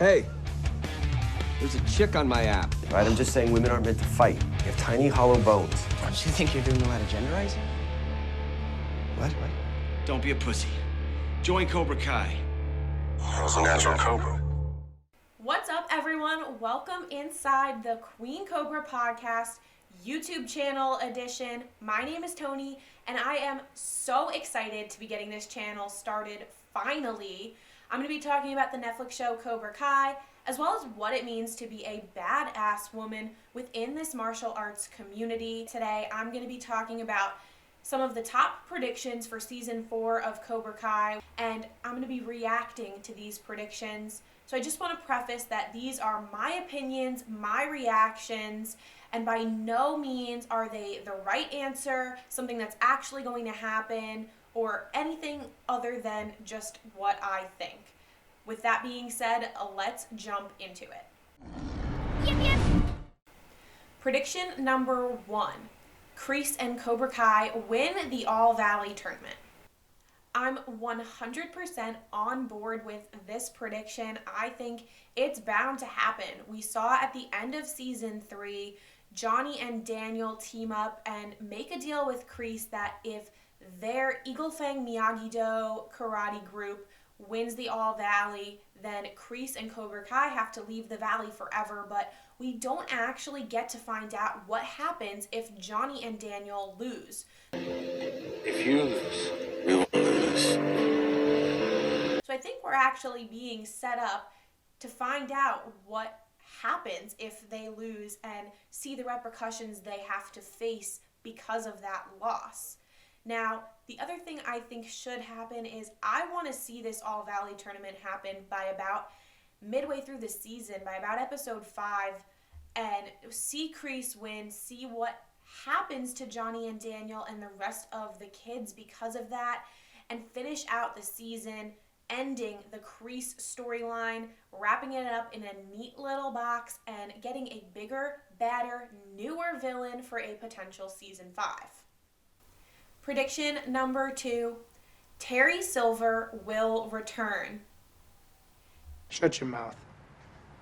Hey, there's a chick on my app. All right, I'm just saying women aren't meant to fight. They have tiny, hollow bones. Don't you think you're doing a lot of genderizing? What? Don't be a pussy. Join Cobra Kai. I was a natural cobra. What's up, everyone? Welcome inside the Queen Cobra Podcast YouTube channel edition. My name is Toni, and I am so excited to be getting this channel started finally. I'm going to be talking about the Netflix show Cobra Kai, as well as what it means to be a badass woman within this martial arts community. Today, I'm going to be talking about some of the top predictions for season 4 of Cobra Kai, and I'm going to be reacting to these predictions. So I just want to preface that these are my opinions, my reactions, and by no means are they the right answer, something that's actually going to happen, or anything other than just what I think. With that being said, let's jump into it. Yep. Prediction number 1. Kreese and Cobra Kai win the All Valley tournament. I'm 100% on board with this prediction. I think it's bound to happen. We saw at the end of season 3, Johnny and Daniel team up and make a deal with Kreese that if their Eagle Fang Miyagi-Do karate group wins the All Valley, then Kreese and Cobra Kai have to leave the valley forever, but we don't actually get to find out what happens if Johnny and Daniel lose. If you lose, we will lose. So I think we're actually being set up to find out what happens if they lose and see the repercussions they have to face because of that loss. Now, the other thing I think should happen is I want to see this All Valley tournament happen by about midway through the season, by about episode 5, and see Kreese win, see what happens to Johnny and Daniel and the rest of the kids because of that, and finish out the season ending the Kreese storyline, wrapping it up in a neat little box, and getting a bigger, badder, newer villain for a potential season 5. Prediction number 2, Terry Silver will return. Shut your mouth,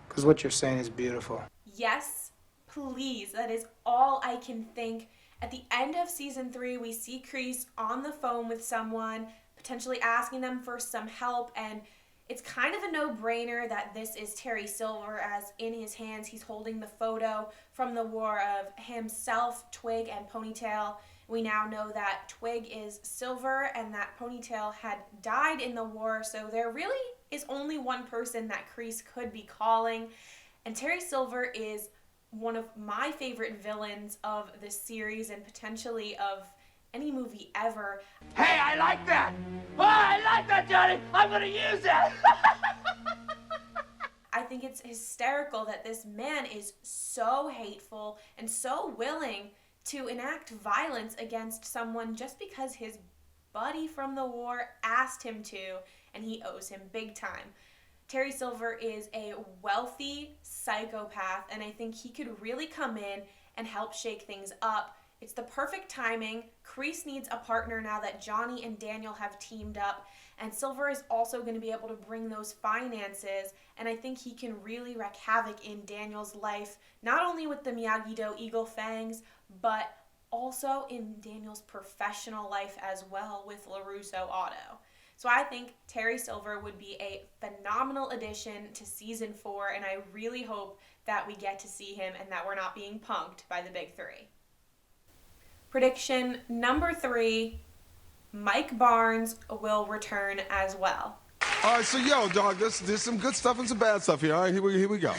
because what you're saying is beautiful. Yes, please. That is all I can think. At the end of season 3, we see Kreese on the phone with someone, potentially asking them for some help, and it's kind of a no-brainer that this is Terry Silver, as in his hands he's holding the photo from the war of himself, Twig, and Ponytail. We now know that Twig is Silver and that Ponytail had died in the war, so there really is only one person that Kreese could be calling, and Terry Silver is one of my favorite villains of this series and potentially of any movie ever. Hey, I like that! Oh, I like that, Johnny! I'm gonna use that! I think it's hysterical that this man is so hateful and so willing to enact violence against someone just because his buddy from the war asked him to, and he owes him big time. Terry Silver is a wealthy psychopath, and I think he could really come in and help shake things up. It's the perfect timing. Kreese needs a partner now that Johnny and Daniel have teamed up, and Silver is also going to be able to bring those finances, and I think he can really wreak havoc in Daniel's life, not only with the Miyagi-Do Eagle Fangs, but also in Daniel's professional life as well with LaRusso Auto. So I think Terry Silver would be a phenomenal addition to season 4, and I really hope that we get to see him and that we're not being punked by the big 3. Prediction number 3, Mike Barnes will return as well. All right, so dog, there's some good stuff and some bad stuff here. All right, here we go.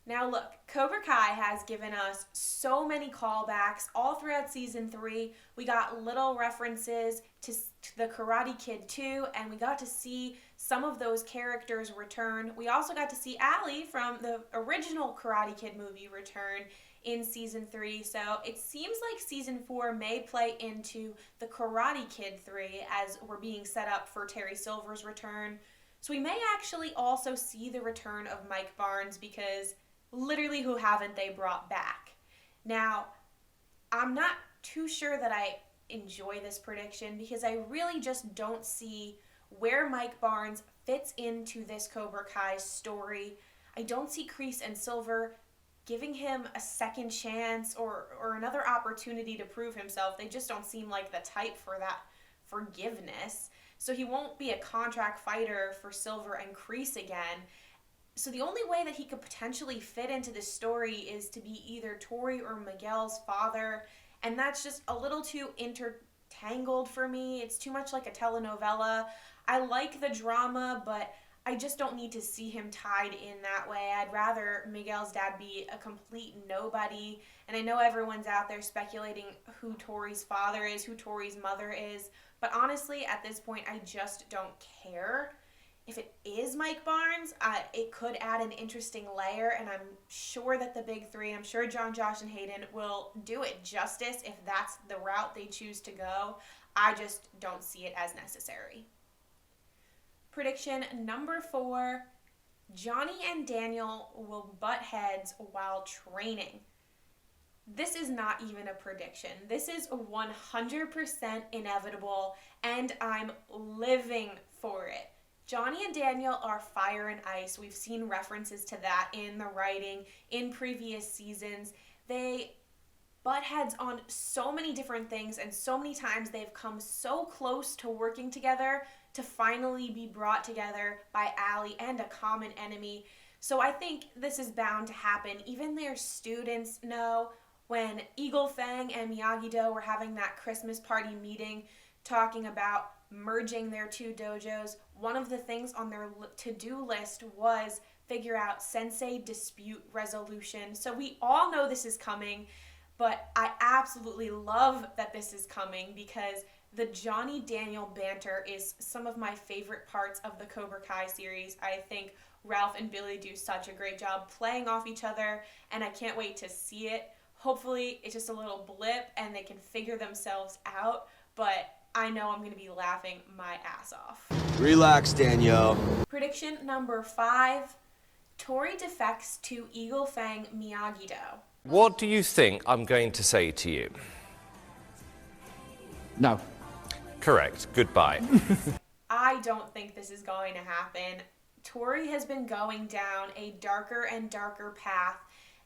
Now look, Cobra Kai has given us so many callbacks all throughout season 3. We got little references to the Karate Kid 2, and we got to see some of those characters return. We also got to see Allie from the original Karate Kid movie return in season 3, so it seems like season 4 may play into the Karate Kid 3 as we're being set up for Terry Silver's return. So we may actually also see the return of Mike Barnes, because literally who haven't they brought back? Now, I'm not too sure that I enjoy this prediction because I really just don't see where Mike Barnes fits into this Cobra Kai story. I don't see Kreese and Silver giving him a second chance or another opportunity to prove himself. They just don't seem like the type for that forgiveness. So he won't be a contract fighter for Silver and Kreese again. So the only way that he could potentially fit into this story is to be either Tory or Miguel's father, and that's just a little too intertangled for me. It's too much like a telenovela. I like the drama, but I just don't need to see him tied in that way. I'd rather Miguel's dad be a complete nobody, and I know everyone's out there speculating who Tory's father is, who Tory's mother is, but honestly, at this point, I just don't care. If it is Mike Barnes, it could add an interesting layer, and I'm sure that the big three, I'm sure John, Josh, and Hayden will do it justice if that's the route they choose to go. I just don't see it as necessary. Prediction number 4, Johnny and Daniel will butt heads while training. This is not even a prediction. This is 100% inevitable, and I'm living for it. Johnny and Daniel are fire and ice. We've seen references to that in the writing in previous seasons. They butt heads on so many different things, and so many times they've come so close to working together to finally be brought together by Allie and a common enemy. So I think this is bound to happen. Even their students know. When Eagle Fang and Miyagi-Do were having that Christmas party meeting talking about merging their two dojos, one of the things on their to-do list was figure out sensei dispute resolution. So we all know this is coming, but I absolutely love that this is coming because the Johnny Daniel banter is some of my favorite parts of the Cobra Kai series. I think Ralph and Billy do such a great job playing off each other, and I can't wait to see it. Hopefully it's just a little blip and they can figure themselves out, but I know I'm going to be laughing my ass off. Relax, Danielle. Prediction number 5, Tory defects to Eagle Fang Miyagi-Do. What do you think I'm going to say to you? No. Correct. Goodbye. I don't think this is going to happen. Tory has been going down a darker and darker path.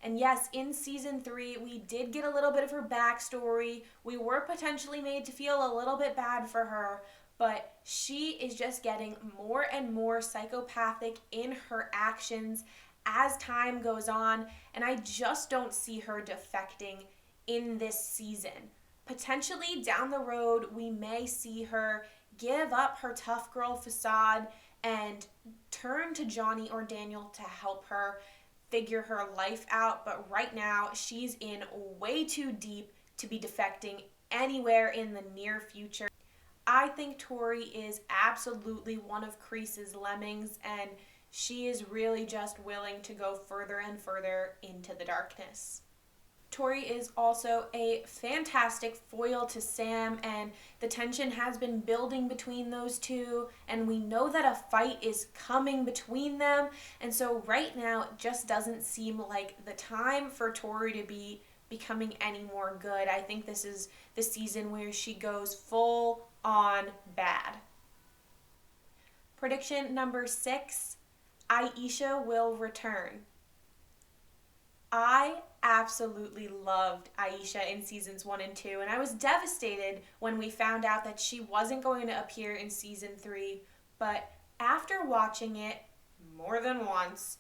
And yes, in season 3, we did get a little bit of her backstory. We were potentially made to feel a little bit bad for her, but she is just getting more and more psychopathic in her actions as time goes on, and I just don't see her defecting in this season. Potentially down the road, we may see her give up her tough girl facade and turn to Johnny or Daniel to help her figure her life out, but right now she's in way too deep to be defecting anywhere in the near future. I think Tory is absolutely one of Kreese's lemmings, and she is really just willing to go further and further into the darkness. Tory is also a fantastic foil to Sam, and the tension has been building between those two, and we know that a fight is coming between them, and so right now it just doesn't seem like the time for Tory to be becoming any more good. I think this is the season where she goes full on bad. Prediction number 6, Aisha will return. I absolutely loved Aisha in seasons 1 and 2, and I was devastated when we found out that she wasn't going to appear in season 3, but after watching it more than once,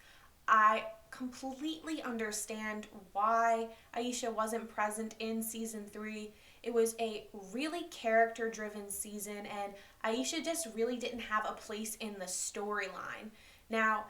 I completely understand why Aisha wasn't present in season 3. It was a really character-driven season, and Aisha just really didn't have a place in the storyline. Now,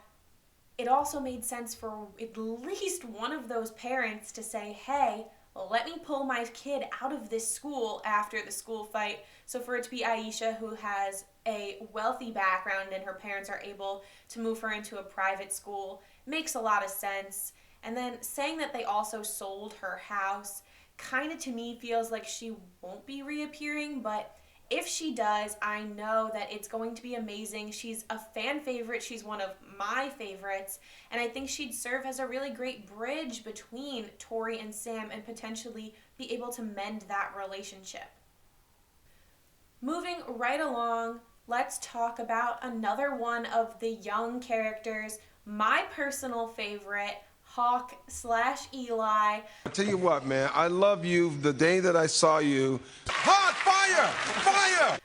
it also made sense for at least one of those parents to say, hey, let me pull my kid out of this school after the school fight. So for it to be Aisha, who has a wealthy background and her parents are able to move her into a private school, makes a lot of sense. And then saying that they also sold her house kind of to me feels like she won't be reappearing, but if she does, I know that it's going to be amazing. She's a fan favorite. She's one of my favorites. And I think she'd serve as a really great bridge between Tory and Sam and potentially be able to mend that relationship. Moving right along, let's talk about another one of the young characters, my personal favorite, Hawk/Eli. I tell you what, man, I love you the day that I saw you. Hot fire! Fire!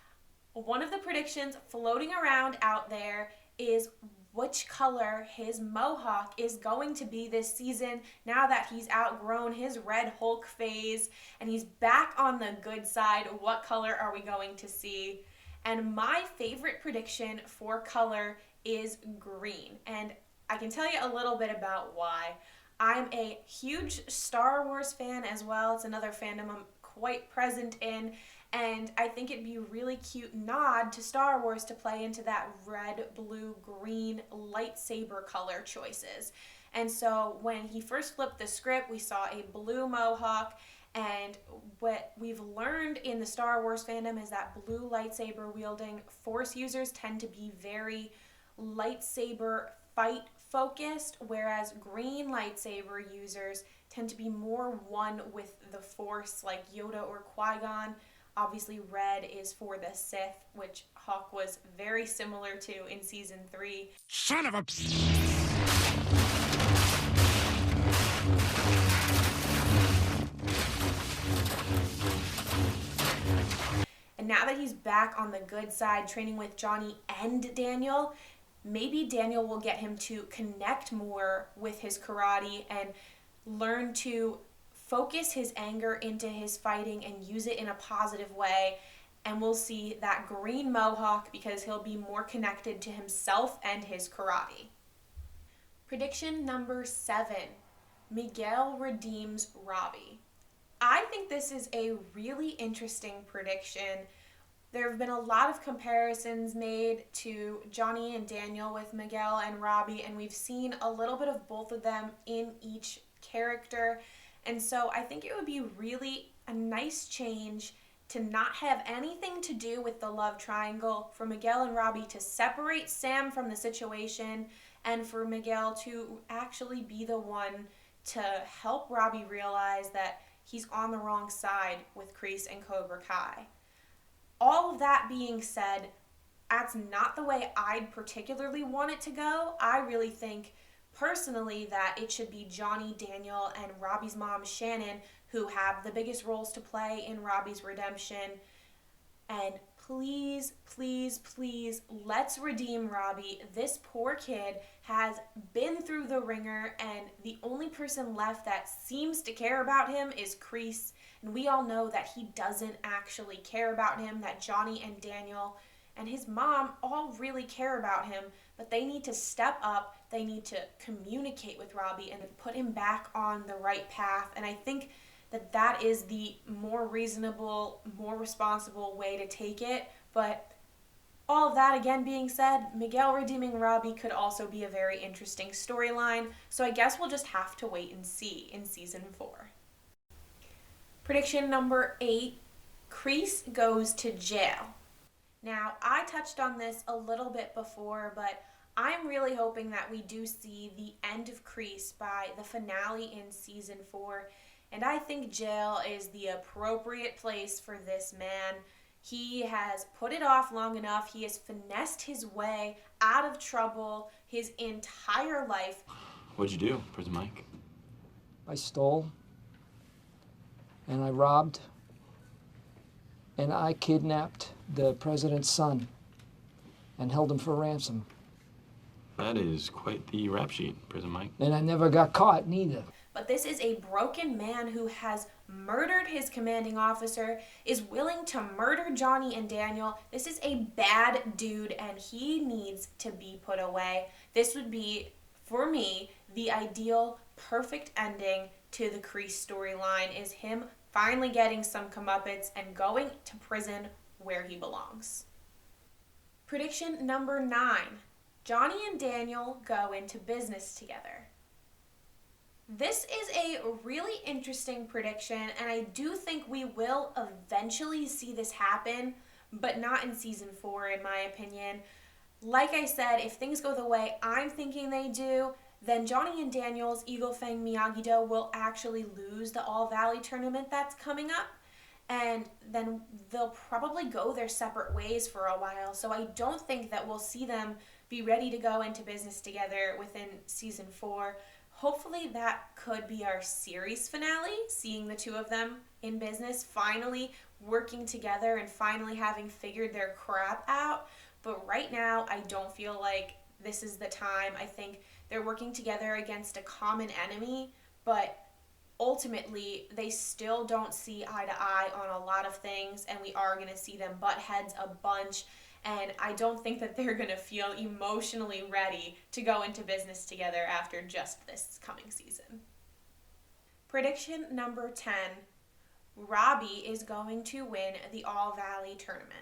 One of the predictions floating around out there is which color his mohawk is going to be this season now that he's outgrown his Red Hulk phase and he's back on the good side. What color are we going to see? And my favorite prediction for color is green. And I can tell you a little bit about why. I'm a huge Star Wars fan as well. It's another fandom I'm quite present in. And I think it'd be a really cute nod to Star Wars to play into that red, blue, green lightsaber color choices. And so when he first flipped the script, we saw a blue mohawk. And what we've learned in the Star Wars fandom is that blue lightsaber wielding Force users tend to be very lightsaber fight focused, whereas green lightsaber users tend to be more one with the Force, like Yoda or Qui-Gon. Obviously, red is for the Sith, which Hawk was very similar to in Season 3. Son of a... And now that he's back on the good side, training with Johnny and Daniel, maybe Daniel will get him to connect more with his karate and learn to focus his anger into his fighting and use it in a positive way. And we'll see that green mohawk because he'll be more connected to himself and his karate. Prediction number 7, Miguel redeems Robby. I think this is a really interesting prediction. There have been a lot of comparisons made to Johnny and Daniel with Miguel and Robby, and we've seen a little bit of both of them in each character. And so I think it would be really a nice change to not have anything to do with the love triangle, for Miguel and Robby to separate Sam from the situation, and for Miguel to actually be the one to help Robby realize that he's on the wrong side with Kreese and Cobra Kai. All of that being said, that's not the way I'd particularly want it to go. I really think personally that it should be Johnny, Daniel, and Robby's mom, Shannon, who have the biggest roles to play in Robby's redemption. And please, please, please, let's redeem Robby. This poor kid has been through the ringer, and the only person left that seems to care about him is Kreese. And we all know that he doesn't actually care about him, that Johnny and Daniel and his mom all really care about him, but they need to step up, they need to communicate with Robby and put him back on the right path. And I think that that is the more reasonable, more responsible way to take it. But all of that again being said, Miguel redeeming Robby could also be a very interesting storyline, so I guess we'll just have to wait and see in Season 4. Prediction number 8, Kreese goes to jail. Now, I touched on this a little bit before, but I'm really hoping that we do see the end of Kreese by the finale in Season 4, and I think jail is the appropriate place for this man. He has put it off long enough. He has finessed his way out of trouble his entire life. What'd you do, Prison Mike? I stole, and I robbed, and I kidnapped the president's son and held him for ransom. That is quite the rap sheet, Prison Mike. And I never got caught, neither. But this is a broken man who has murdered his commanding officer, is willing to murder Johnny and Daniel. This is a bad dude, and he needs to be put away. This would be, for me, the ideal, perfect ending to the Kreese storyline, is him finally getting some comeuppance and going to prison where he belongs. Prediction number 9. Johnny and Daniel go into business together. This is a really interesting prediction, and I do think we will eventually see this happen, but not in Season 4, in my opinion. Like I said, if things go the way I'm thinking they do, then Johnny and Daniel's Eagle Fang Miyagi-Do will actually lose the All Valley tournament that's coming up. and then they'll probably go their separate ways for a while. So I don't think that we'll see them be ready to go into business together within season 4. Hopefully that could be our series finale, seeing the two of them in business, finally working together and finally having figured their crap out. But right now, I don't feel like this is the time. I think they're working together against a common enemy, but ultimately, they still don't see eye to eye on a lot of things, and we are going to see them butt heads a bunch, and I don't think that they're going to feel emotionally ready to go into business together after just this coming season. Prediction number 10, Robby is going to win the All Valley tournament.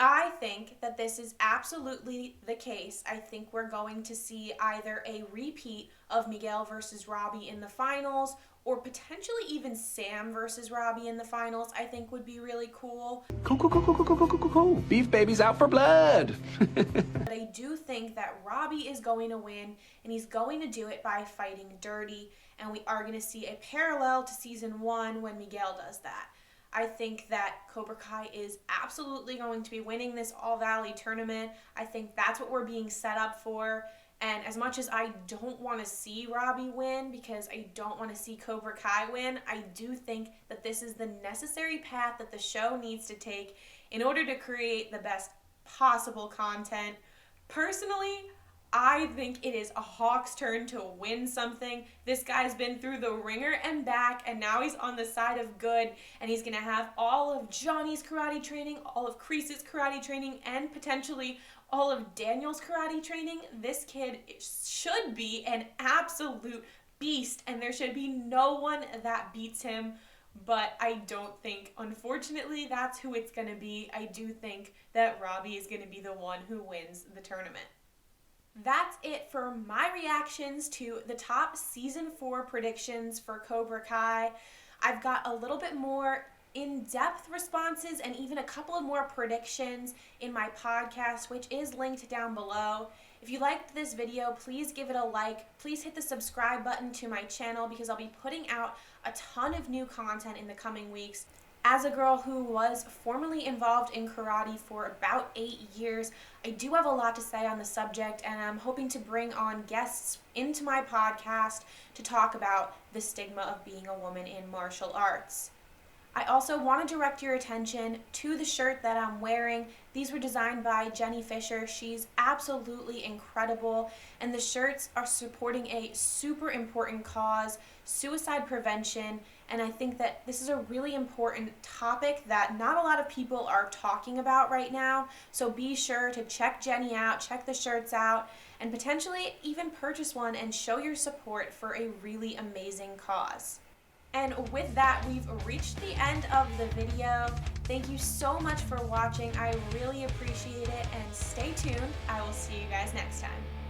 I think that this is absolutely the case. I think we're going to see either a repeat of Miguel versus Robby in the finals, or potentially even Sam versus Robby in the finals. I think would be really cool. Cool. Beef baby's out for blood. But I do think that Robby is going to win, and he's going to do it by fighting dirty, and we are going to see a parallel to season 1 when Miguel does that. I think that Cobra Kai is absolutely going to be winning this All Valley tournament. I think that's what we're being set up for. And as much as I don't want to see Robby win, because I don't want to see Cobra Kai win, I do think that this is the necessary path that the show needs to take in order to create the best possible content. Personally, I think it is a Hawk's turn to win something. This guy's been through the ringer and back, and now he's on the side of good, and he's going to have all of Johnny's karate training, all of Kreese's karate training, and potentially all of Daniel's karate training. This kid should be an absolute beast, and there should be no one that beats him, but I don't think, unfortunately, that's who it's going to be. I do think that Robby is going to be the one who wins the tournament. That's it for my reactions to the top season 4 predictions for Cobra Kai. I've got a little bit more in-depth responses and even a couple of more predictions in my podcast, which is linked down below. If you liked this video, please give it a like. Please hit the subscribe button to my channel because I'll be putting out a ton of new content in the coming weeks. As a girl who was formerly involved in karate for about 8 years, I do have a lot to say on the subject, and I'm hoping to bring on guests into my podcast to talk about the stigma of being a woman in martial arts. I also want to direct your attention to the shirt that I'm wearing. These were designed by Jenny Fisher. She's absolutely incredible, and the shirts are supporting a super important cause, suicide prevention, and I think that this is a really important topic that not a lot of people are talking about right now, so be sure to check Jenny out, check the shirts out, and potentially even purchase one and show your support for a really amazing cause. And with that, we've reached the end of the video. Thank you so much for watching. I really appreciate it, and stay tuned. I will see you guys next time.